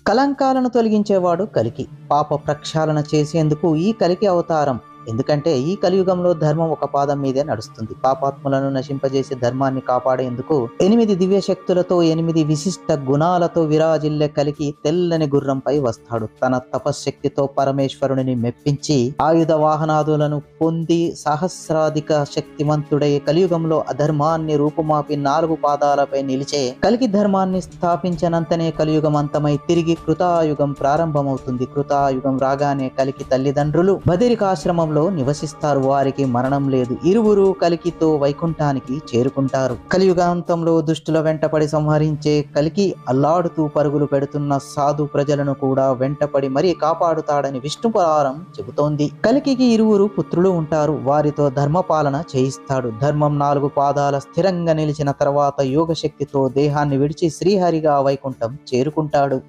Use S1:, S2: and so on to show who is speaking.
S1: కలంకాలను తొలగించేవాడు కలికి. పాప ప్రక్షాళన చేసేందుకు ఈ కలికి అవతారం. ఎందుకంటే ఈ కలియుగంలో ధర్మం ఒక పాదం మీదే నడుస్తుంది. పాపాత్ములను నశింపజేసి ధర్మాన్ని కాపాడేందుకు 8 దివ్య శక్తులతో 8 విశిష్ట గుణాలతో విరాజిల్లే కలికి తెల్లని గుర్రంపై వస్తాడు. తన తపశ్శక్తితో పరమేశ్వరుని మెప్పించి ఆయుధ వాహనాదులను పొంది సహస్రాధిక శక్తిమంతుడై కలియుగంలో అధర్మాన్ని రూపుమాపి 4 పాదాలపై నిలిచే కలికి ధర్మాన్ని స్థాపించనంతనే కలియుగం అంతమై తిరిగి కృతాయుగం ప్రారంభమవుతుంది. కృతాయుగం రాగానే కలికి తల్లిదండ్రులు బదిరికాశ్రమంలో నివసిస్తారు. వారికి మరణం లేదు. ఇరువురు కలికితో వైకుంఠానికి చేరుకుంటారు. కలియుగాంతంలో దుష్టుల వెంటపడి సంహరించే కలికి అల్లాడుతూ పరుగులు పెడుతున్న సాధు ప్రజలను కూడా వెంటపడి మరీ కాపాడుతాడని విష్ణు పురాణం చెబుతోంది. కలికి ఇరువురు పుత్రులు ఉంటారు. వారితో ధర్మపాలన చేయిస్తాడు. ధర్మం 4 పాదాల స్థిరంగా నిలిచిన తర్వాత యోగ శక్తితో దేహాన్ని విడిచి శ్రీహరిగా వైకుంఠం చేరుకుంటాడు.